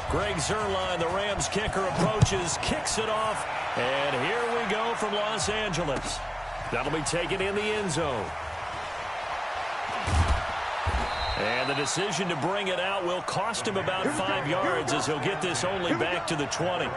Greg Zuerlein, the Rams kicker, approaches, kicks it off, and here we go from Los Angeles. That'll be taken in the end zone. And the decision to bring it out will cost him about 5 yards as he'll get this only back to the 20.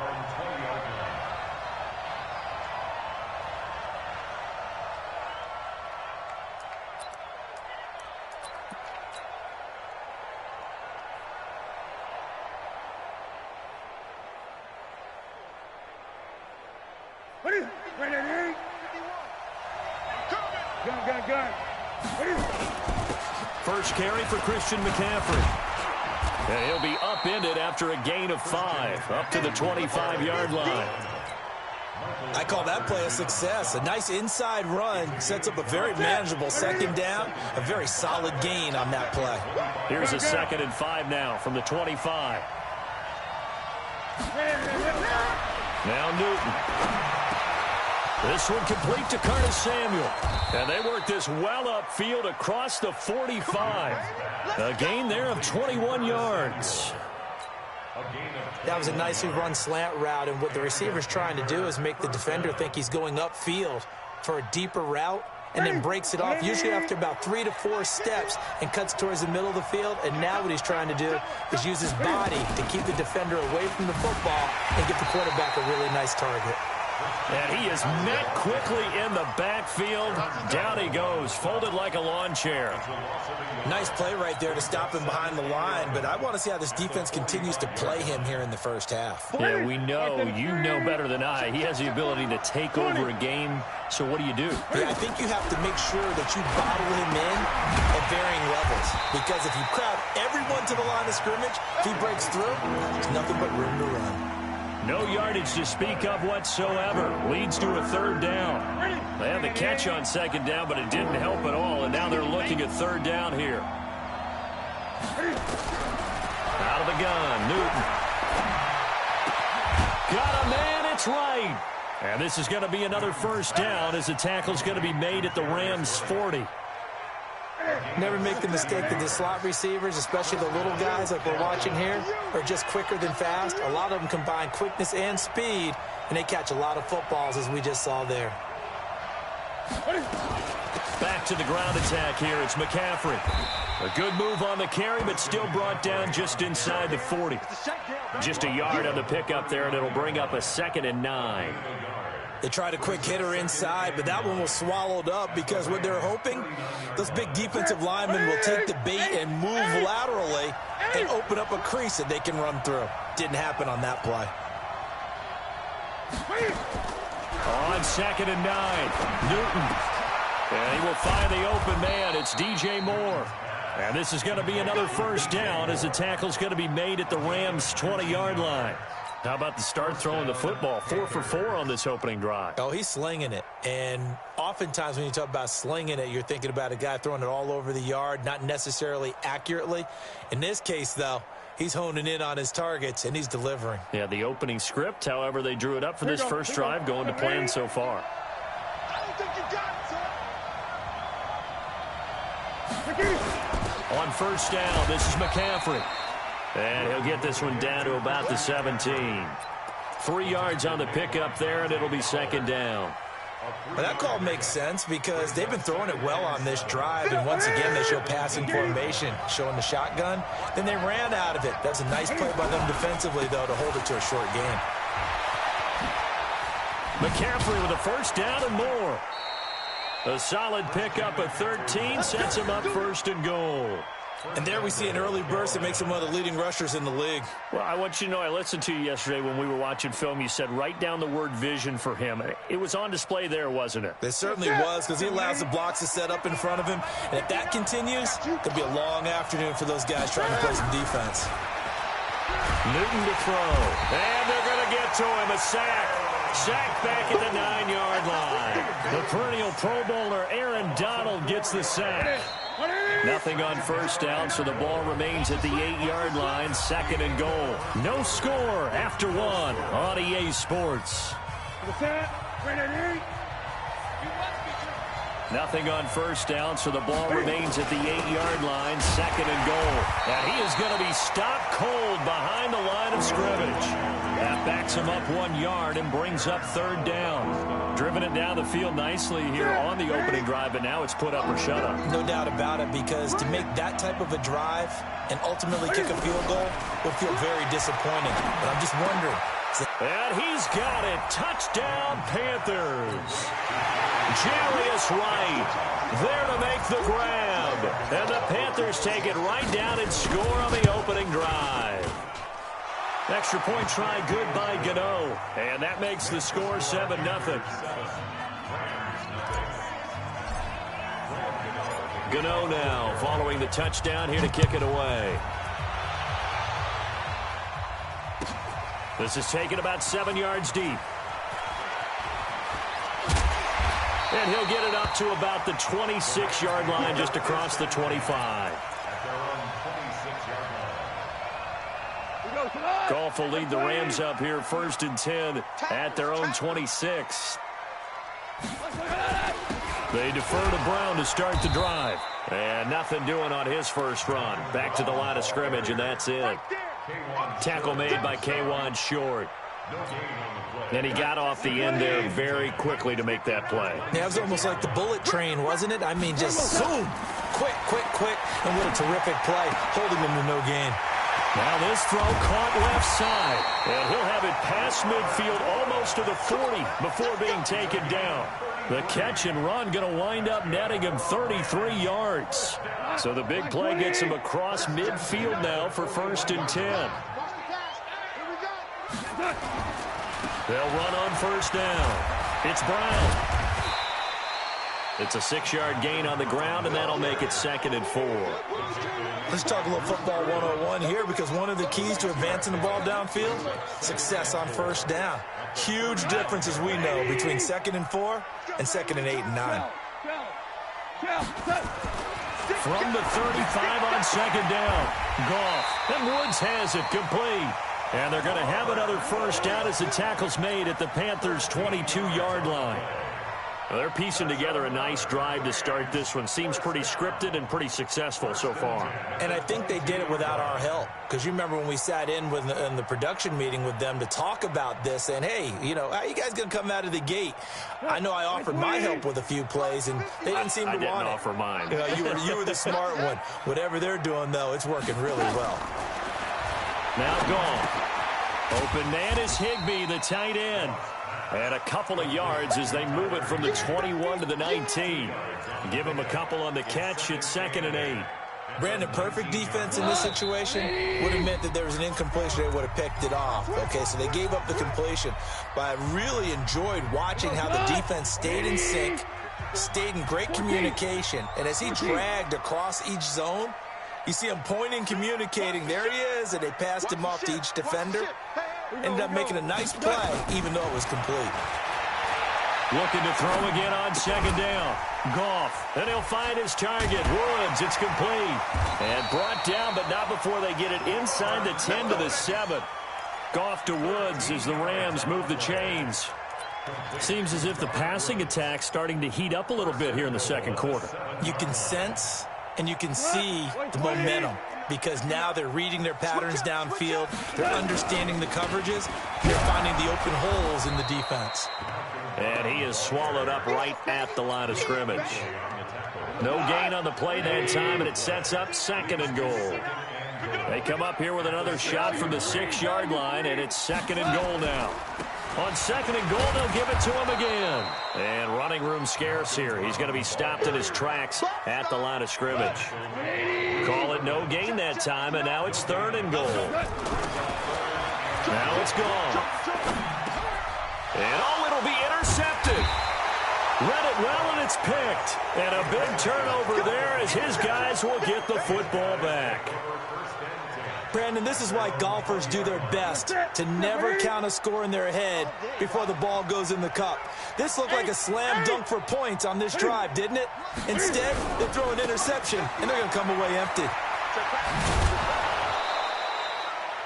First carry for Christian McCaffrey. And he'll be upended after a gain of 5, up to the 25-yard line. I call that play a success. A nice inside run sets up a very manageable second down. A very solid gain on that play. Here's a 2nd and 5 now from the 25. Now Newton. This one complete to Curtis Samuel. And they work this well upfield across the 45. A gain there of 21 yards. That was a nicely run slant route, and what the receiver's trying to do is make the defender think he's going upfield for a deeper route, and then breaks it off, usually after about 3 to 4 steps, and cuts towards the middle of the field. And now what he's trying to do is use his body to keep the defender away from the football and get the quarterback a really nice target. And he is met quickly in the backfield. Down he goes, folded like a lawn chair. Nice play right there to stop him behind the line, but I want to see how this defense continues to play him here in the first half. Yeah, we know, you know better than I, he has the ability to take over a game. So what do you do? Yeah, I think you have to make sure that you bottle him in at varying levels, because if you crowd everyone to the line of scrimmage, if he breaks through, there's nothing but room to run. No yardage to speak of whatsoever. Leads to a 3rd down. They had the catch on 2nd down, but it didn't help at all, and now they're looking at 3rd down here. Out of the gun, Newton. Got a man, it's right. And this is going to be another 1st down as the tackle's going to be made at the Rams' 40. Never make the mistake that the slot receivers, especially the little guys like we're watching here, are just quicker than fast. A lot of them combine quickness and speed, and they catch a lot of footballs, as we just saw there. Back to the ground attack here. It's McCaffrey. A good move on the carry, but still brought down just inside the 40. Just a yard on the pickup there, and it'll bring up a 2nd and 9. They tried a quick hitter inside, but that one was swallowed up because what they're hoping, those big defensive linemen will take the bait and move laterally and open up a crease that they can run through. Didn't happen on that play. On 2nd and 9, Newton. And he will find the open man. It's DJ Moore. And this is going to be another 1st down as the tackle's going to be made at the Rams' 20-yard line. How about the start throwing the football? 4 for 4 on this opening drive. Oh, he's slinging it. And oftentimes when you talk about slinging it, you're thinking about a guy throwing it all over the yard, not necessarily accurately. In this case, though, he's honing in on his targets, and he's delivering. Yeah, the opening script, however, they drew it up for this first drive, going to plan so far. I don't think you got it, son. On 1st down, this is McCaffrey. And he'll get this one down to about the 17. 3 yards on the pickup there, and it'll be 2nd down. Well, that call makes sense because they've been throwing it well on this drive, and once again they show passing formation, showing the shotgun. Then they ran out of it. That's a nice play by them defensively, though, to hold it to a short gain. McCaffrey with a 1st down and more. A solid pickup of 13 sets him up 1st and goal. And there we see an early burst that makes him one of the leading rushers in the league. Well, I want you to know, I listened to you yesterday when we were watching film. You said write down the word vision for him. It was on display there, wasn't it? It certainly was, because he allows the blocks to set up in front of him. And if that continues, it could be a long afternoon for those guys trying to play some defense. Newton to throw. And they're going to get to him. A sack. Sack back at the 9-yard line. The perennial Pro Bowler Aaron Donald gets the sack. Nothing on 1st down, so the ball remains at the 8-yard line, 2nd and goal. No score after 1 on EA Sports. Nothing on 1st down, so the ball remains at the 8-yard line, 2nd and goal. And he is going to be stopped cold behind the line of backs him up 1 yard and brings up 3rd down. Driven it down the field nicely here on the opening drive, but now it's put up or shut up. No doubt about it, because to make that type of a drive and ultimately kick a field goal will feel very disappointing. But I'm just wondering. And he's got it. Touchdown, Panthers. Jarius Wright there to make the grab. And the Panthers take it right down and score on the opening drive. Extra point try good by Gano. And that makes the score 7-0. Gano now following the touchdown here to kick it away. This is taken about 7 yards deep. And he'll get it up to about the 26-yard line, just across the 25. Goff will lead the Rams up here 1st and 10 at their own 26. They defer to Brown to start the drive. And nothing doing on his first run. Back to the line of scrimmage, and that's it. Tackle made by K'Wan Short. And he got off the end there very quickly to make that play. Yeah, it was almost like the bullet train, wasn't it? I mean, just zoom. Quick. And what a terrific play, holding him to no gain. Now this throw caught left side. And he'll have it past midfield almost to the 40 before being taken down. The catch and run going to wind up netting him 33 yards. So the big play gets him across midfield now for 1st and 10. They'll run on 1st down. It's Brown. It's a 6-yard gain on the ground, and that'll make it 2nd and 4. Let's talk a little football 101 here, because one of the keys to advancing the ball downfield, success on 1st down. Huge difference, as we know, between 2nd and 4 and 2nd and 8 and 9. From the 35 on 2nd down, Goff, and Woods has it complete. And they're going to have another 1st down as the tackle's made at the Panthers' 22-yard line. Well, they're piecing together a nice drive to start this one. Seems pretty scripted and pretty successful so far. And I think they did it without our help. Because you remember when we sat in the production meeting with them to talk about this, and hey, you know, how are you guys going to come out of the gate? I know I offered my help with a few plays, and they didn't seem to want it. I didn't offer mine. You know, you were the smart one. Whatever they're doing, though, it's working really well. Now Goff. Open man is Higbee, the tight end. And a couple of yards as they move it from the 21 to the 19. Give him a couple on the catch. It's 2nd and 8. Brandon, perfect defense in this situation would have meant that there was an incompletion. They would have picked it off. Okay, so they gave up the completion. But I really enjoyed watching how the defense stayed in sync, stayed in great communication. And as he dragged across each zone, you see him pointing, communicating. There he is, and they passed him off to each defender. Ended up making a nice play, even though it was complete. Looking to throw again on 2nd down. Goff, and he'll find his target. Woods, it's complete. And brought down, but not before they get it inside the 10 to the 7. Goff to Woods as the Rams move the chains. Seems as if the passing attack's starting to heat up a little bit here in the 2nd quarter. You can sense and you can see the momentum, because now they're reading their patterns downfield, they're understanding the coverages, they're finding the open holes in the defense. And he is swallowed up right at the line of scrimmage. No gain on the play that time, and it sets up 2nd and goal. They come up here with another shot from the 6-yard line, and it's 2nd and goal now. On 2nd and goal, they'll give it to him again. And running room scarce here. He's going to be stopped in his tracks at the line of scrimmage. Call it no gain that time, and now it's 3rd and goal. Now it's gone. And oh, it'll be intercepted. Read it well, and it's picked. And a big turnover there as his guys will get the football back. Brandon, this is why golfers do their best to never count a score in their head before the ball goes in the cup. This looked like a slam dunk for points on this drive, didn't it? Instead, they throw an interception, and they're going to come away empty.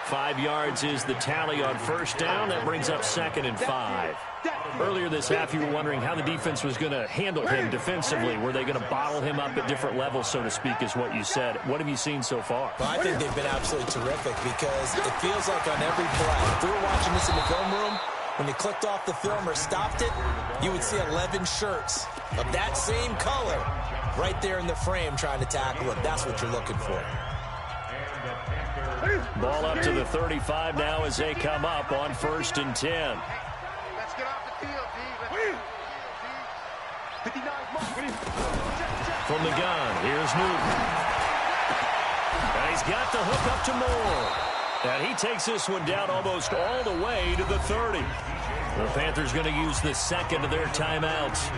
5 yards is the tally on first down. That brings up 2nd and 5. Earlier this half, you were wondering how the defense was going to handle him defensively. Were they going to bottle him up at different levels, so to speak, is what you said. What have you seen so far? Well, I think they've been absolutely terrific because it feels like on every play, if we were watching this in the film room, when you clicked off the film or stopped it, you would see 11 shirts of that same color right there in the frame trying to tackle it. That's what you're looking for. Ball up to the 35 now as they come up on 1st and 10. Let's get off the field, D. 59. From the gun, here's Newton. And he's got the hook up to Moore. And he takes this one down almost all the way to the 30. The Panthers going to use the second of their timeouts,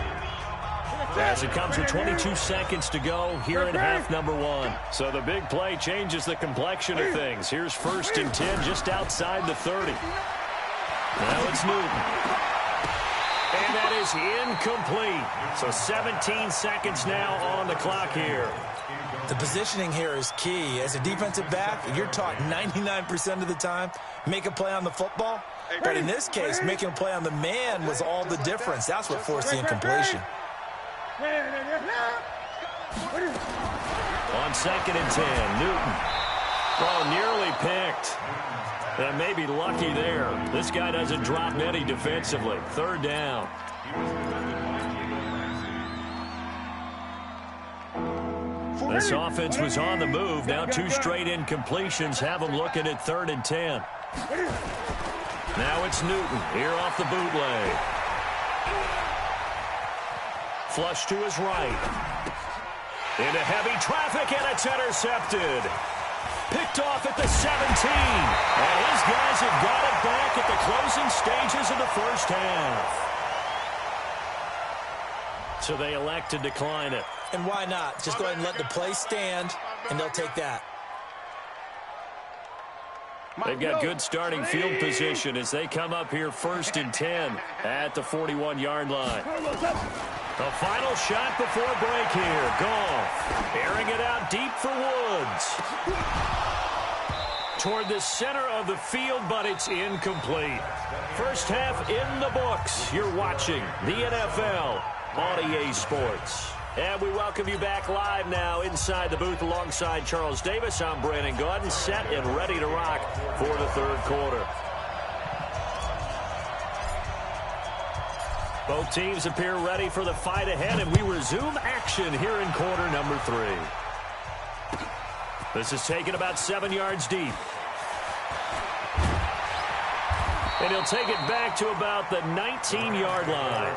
as it comes with 22 seconds to go here in half number 1. So the big play changes the complexion of things. Here's 1st and 10 just outside the 30. Now it's Newton. And that is incomplete. So 17 seconds now on the clock here. The positioning here is key. As a defensive back, you're taught 99% of the time, make a play on the football. But in this case, making a play on the man was all the difference. That's what forced the incompletion. On 2nd and 10, Newton. Oh, nearly picked. And maybe lucky there. This guy doesn't drop many defensively. 3rd down. This offense was on the move. Now 2 straight incompletions have them looking at 3rd and 10. Now it's Newton here off the bootleg. Flush to his right. Into heavy traffic, and it's intercepted. Picked off at the 17. And his guys have got it back at the closing stages of the first half. So they elect to decline it. And why not? Just go ahead and let the play stand, and they'll take that. They've got good starting field position as they come up here 1st and 10 at the 41-yard line. The final shot before break here. Goff airing it out deep for Woods. Toward the center of the field, but it's incomplete. First half in the books. You're watching the NFL on EA Sports. And we welcome you back live now inside the booth alongside Charles Davis. I'm Brandon Gaudin, set and ready to rock for the 3rd quarter. Both teams appear ready for the fight ahead, and we resume action here in quarter number 3. This is taken about 7 yards deep. And he'll take it back to about the 19-yard line.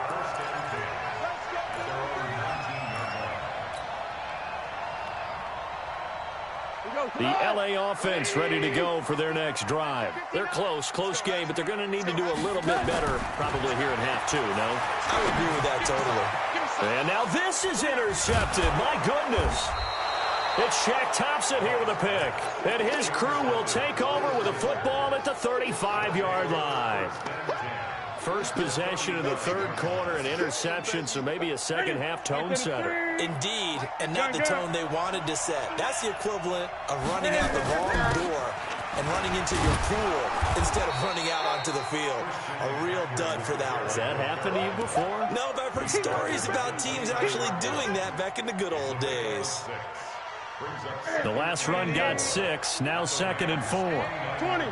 The L.A. offense ready to go for their next drive. They're close game, but they're going to need to do a little bit better probably here in half 2, no? I would agree with that totally. And now this is intercepted. My goodness. It's Shaq Thompson here with a pick. And his crew will take over with a football at the 35-yard line. First possession of the 3rd quarter, an interception, so maybe a second-half tone setter. Indeed, and not the tone they wanted to set. That's the equivalent of running out the wrong door and running into your pool instead of running out onto the field. A real dud for that one. Has that happened to you before? No, but I've heard stories about teams actually doing that back in the good old days. The last run got 6, now 2nd and 4. 20.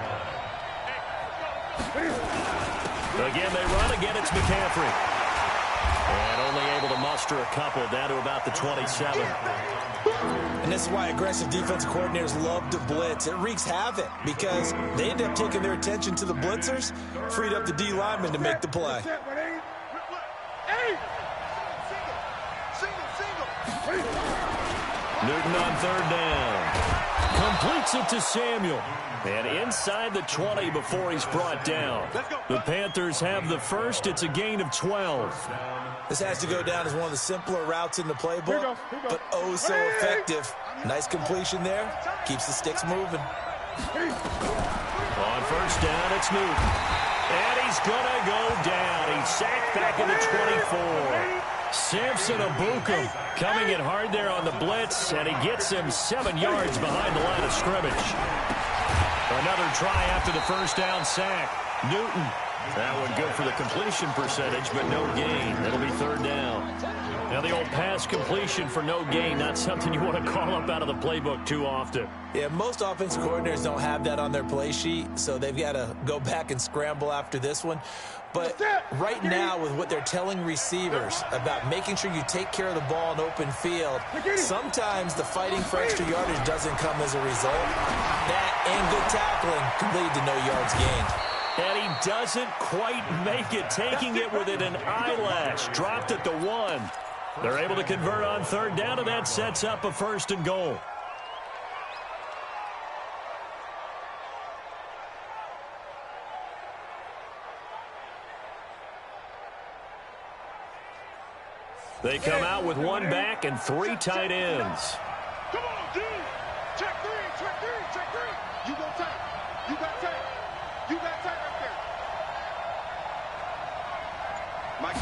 Again, they run. Again, it's McCaffrey. And only able to muster a couple down to about the 27. And this is why aggressive defensive coordinators love to blitz. It wreaks havoc because they end up taking their attention to the blitzers, freed up the D lineman to make the play. Newton on 3rd down. Completes it to Samuel. And inside the 20 before he's brought down. The Panthers have the first. It's a gain of 12. This has to go down as one of the simpler routes in the playbook, but oh so effective. Nice completion there. Keeps the sticks moving. On 1st down, it's Newton. And he's going to go down. He's sacked back in the 24. Samson Abukum coming in hard there on the blitz, and he gets him 7 yards behind the line of scrimmage. Another try after the first down sack. Newton. That one good for the completion percentage, but no gain. It'll be third down. Now the old pass completion for no gain, not something you want to call up out of the playbook too often. Yeah, most offensive coordinators don't have that on their play sheet, so they've got to go back and scramble after this one. But right now, with what they're telling receivers about making sure you take care of the ball in open field, sometimes the fighting for extra yardage doesn't come as a result. That and good tackling can lead to no yards gained. And he doesn't quite make it, taking it within an eyelash. Dropped it to 1. They're able to convert on third down, and that sets up a first and goal. They come out with one back and 3 tight ends. Come on, dude. Check 3, check 3, check 3. You go tight. You got tight. You got tight right there. Mike,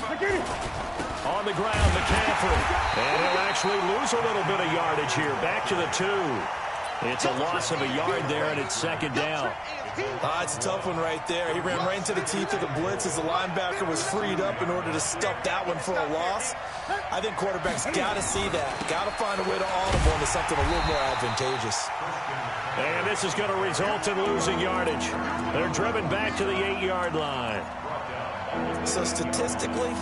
on the ground, McCaffrey. And he'll actually lose a little bit of yardage here. Back to the 2. It's a loss of a yard there, and it's second down. It's a tough one right there. He ran right into the teeth of the blitz as the linebacker was freed up in order to stuff that one for a loss. I think quarterbacks got to see that. Got to find a way to audible into something a little more advantageous. And this is going to result in losing yardage. They're driven back to the 8-yard line. So statistically,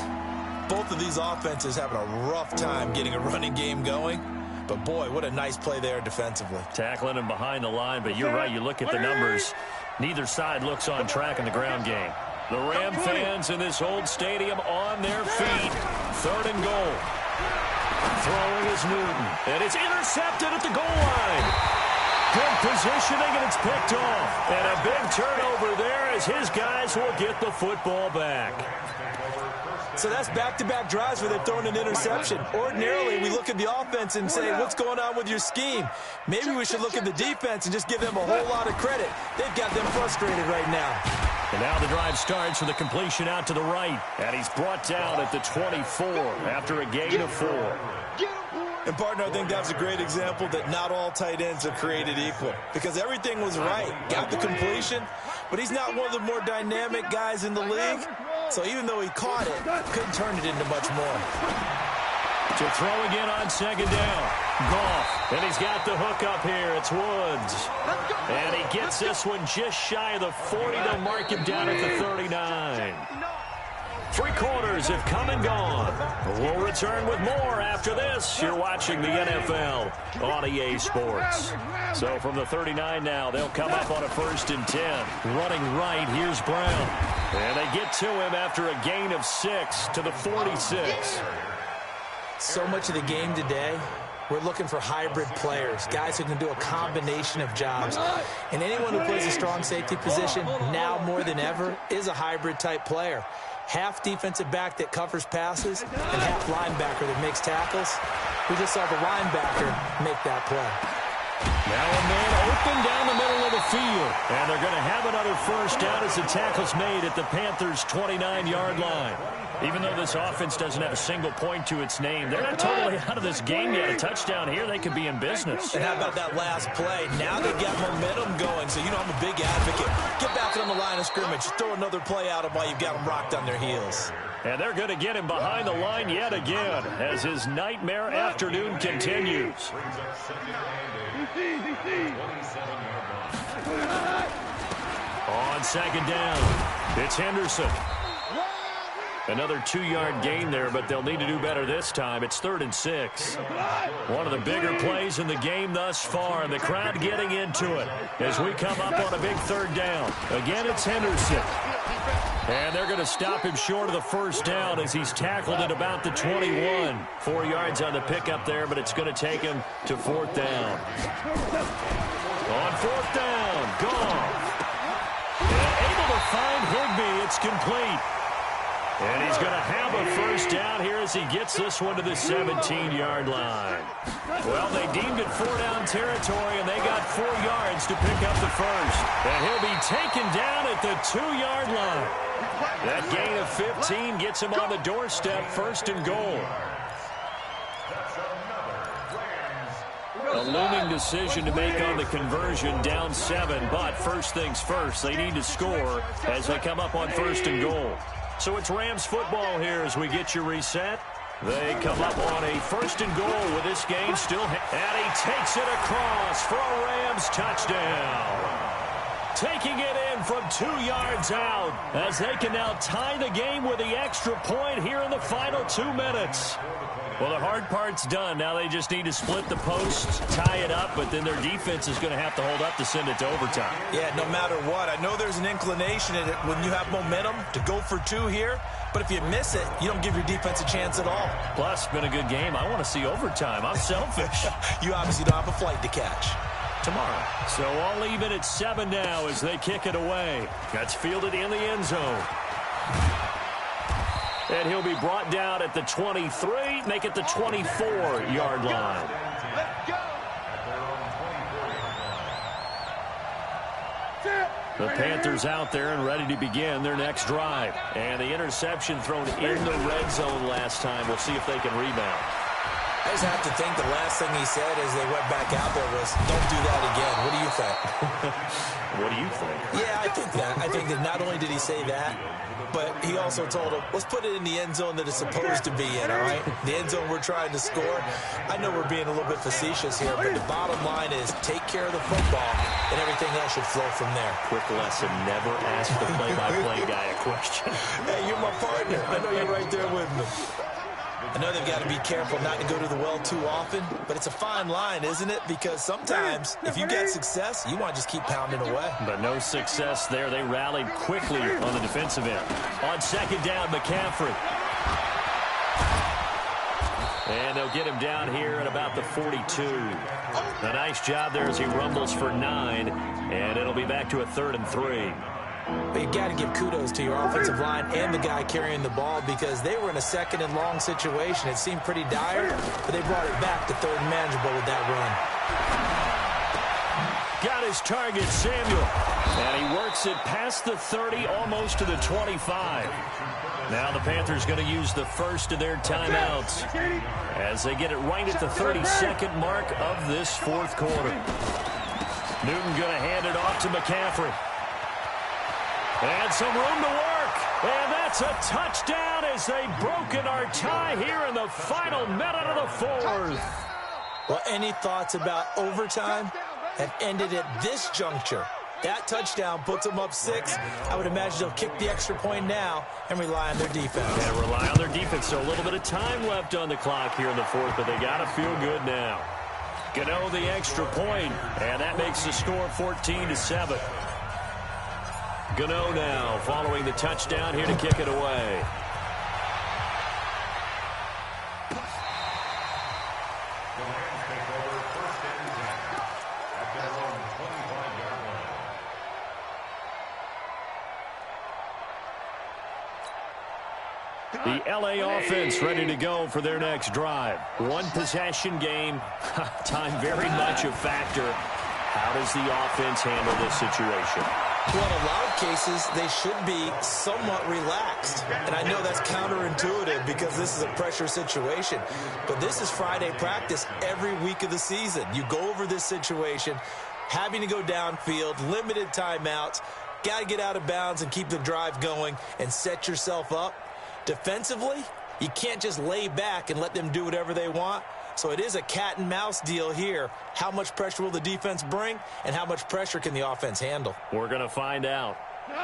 both of these offenses having a rough time getting a running game going. But, boy, what a nice play there defensively. Tackling him behind the line, but you're right. You look at the numbers. Neither side looks on track in the ground game. The Ram fans in this old stadium on their feet. Third and goal. Throwing is Newton. And it's intercepted at the goal line. Good positioning, and it's picked off. And a big turnover there as his guys will get the football back. So that's back-to-back drives where they're throwing an interception. Ordinarily, we look at the offense and say, what's going on with your scheme? Maybe we should look at the defense and just give them a whole lot of credit. They've got them frustrated right now. And now the drive starts with a completion out to the right. And he's brought down at the 24 after a gain of 4. And, partner, I think that was a great example that not all tight ends are created equal. Because everything was right. Got the completion, but he's not one of the more dynamic guys in the league. So even though he caught it, couldn't turn it into much more. To throw again on second down. Goff. And he's got the hook up here. It's Woods. And he gets this one just shy of the 40. They'll mark him down at the 39. 3 quarters have come and gone. We'll return with more after this. You're watching the NFL on EA Sports. So from the 39 now, they'll come up on a 1st and 10. Running right, here's Brown. And they get to him after a gain of 6 to the 46. So much of the game today, we're looking for hybrid players, guys who can do a combination of jobs. And anyone who plays a strong safety position, now more than ever, is a hybrid-type player. Half defensive back that covers passes and half linebacker that makes tackles. We just saw the linebacker make that play. Now a man open down the middle of the field. And they're going to have another first down as the tackle's made at the Panthers' 29-yard line. Even though this offense doesn't have a single point to its name, they're not totally out of this game yet. A touchdown here, they could be in business. And how about that last play? Now they've got momentum going, so you know I'm a big advocate. Get back on the line of scrimmage. Throw another play out of while you've got them rocked on their heels. And they're going to get him behind the line yet again as his nightmare afternoon continues. On second down, it's Henderson. Another 2-yard gain there, but they'll need to do better this time. It's 3rd and 6. One of the bigger plays in the game thus far, and the crowd getting into it as we come up on a big 3rd down. Again, it's Henderson. And they're going to stop him short of the first down as he's tackled at about the 21. 4 yards on the pickup there, but it's going to take him to 4th down. On 4th down, Goff. And able to find Higbee. It's complete. And he's going to have a first down here as he gets this one to the 17-yard line. Well, they deemed it 4-down territory, and they got 4 yards to pick up the first. And he'll be taken down at the 2-yard line. That gain of 15 gets him on the doorstep, 1st and goal. A looming decision to make on the conversion, down 7. But first things first, they need to score as they come up on 1st and goal. So it's Rams football here as we get you reset. They come up on a 1st and goal with this game still. And he takes it across for a Rams touchdown. Taking it in from 2 yards out as they can now tie the game with the extra point here in the final 2 minutes. Well, the hard part's done. Now they just need to split the posts, tie it up, but then their defense is going to have to hold up to send it to overtime. Yeah, no matter what. I know there's an inclination in it when you have momentum to go for 2 here, but if you miss it, you don't give your defense a chance at all. Plus, been a good game. I want to see overtime. I'm selfish. You obviously don't have a flight to catch. Tomorrow. So all even at 7 now as they kick it away. That's fielded in the end zone. And he'll be brought down at the 23, make it the 24-yard line. Let's go. The Panthers out there and ready to begin their next drive. And the interception thrown in the red zone last time. We'll see if they can rebound. I just have to think the last thing he said as they went back out there was, don't do that again. What do you think? What do you think? Yeah, I think that. I think that not only did he say that, but he also told him, let's put it in the end zone that it's supposed to be in, all right? The end zone we're trying to score. I know we're being a little bit facetious here, but the bottom line is take care of the football, and everything else should flow from there. Quick lesson, never ask the play-by-play guy a question. Hey, you're my partner. I know you're right there with me. I know they've got to be careful not to go to the well too often, but it's a fine line, isn't it? Because sometimes, if you get success, you want to just keep pounding away. But no success there. They rallied quickly on the defensive end. On 2nd down, McCaffrey. And they'll get him down here at about the 42. A nice job there as he rumbles for 9, and it'll be back to a 3rd and 3. But you got to give kudos to your offensive line and the guy carrying the ball because they were in a 2nd and long situation. It seemed pretty dire, but they brought it back to 3rd and manageable with that run. Got his target, Samuel. And he works it past the 30, almost to the 25. Now the Panthers going to use the first of their timeouts as they get it right at the 32nd mark of this 4th quarter. Newton going to hand it off to McCaffrey. And some room to work. And that's a touchdown as they've broken our tie here in the final minute of the 4th. Well, any thoughts about overtime have ended at this juncture. That touchdown puts them up 6. I would imagine they'll kick the extra point now and rely on their defense. Yeah, rely on their defense. So a little bit of time left on the clock here in the 4th, but they got to feel good now. Gano the extra point, and that makes the score 14-7. Gano now following the touchdown here to kick it away. The LA offense ready to go for their next drive. One possession game. Time very much a factor. How does the offense handle this situation? Well, in a lot of cases, they should be somewhat relaxed. And I know that's counterintuitive because this is a pressure situation. But this is Friday practice every week of the season. You go over this situation, having to go downfield, limited timeouts, got to get out of bounds and keep the drive going and set yourself up. Defensively, you can't just lay back and let them do whatever they want. So it is a cat and mouse deal here. How much pressure will the defense bring, and how much pressure can the offense handle? We're going to find out.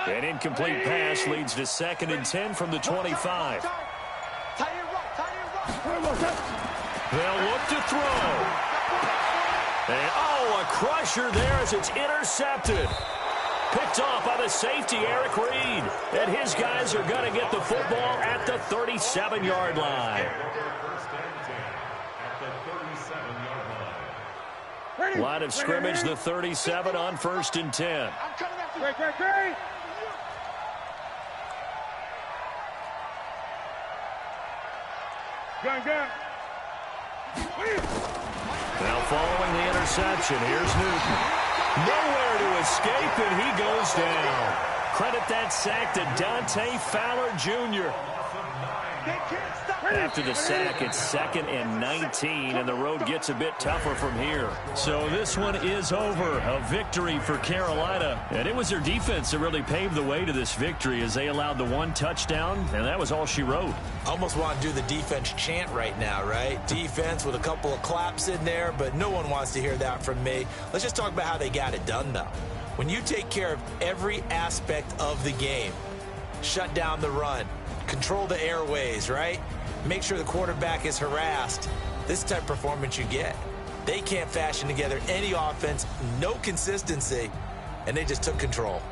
An incomplete pass leads to 2nd and 10 from the 25. They'll look to throw. And, a crusher there as it's intercepted. Picked off by the safety, Eric Reed. And his guys are going to get the football at the 37-yard line. Line of scrimmage, the 37 on 1st and 10. Great. Gun. Now following the interception, here's Newton. Nowhere to escape, and he goes down. Credit that sack to Dante Fowler Jr. They can't stop. After the sack, it's 2nd and 19, and the road gets a bit tougher from here. So this one is over. A victory for Carolina. And it was their defense that really paved the way to this victory as they allowed the 1 touchdown, and that was all she wrote. Almost want to do the defense chant right now, right? Defense with a couple of claps in there, but no one wants to hear that from me. Let's just talk about how they got it done, though. When you take care of every aspect of the game, shut down the run, control the airways, right? Make sure the quarterback is harassed. This type of performance you get. They can't fashion together any offense, no consistency, and they just took control.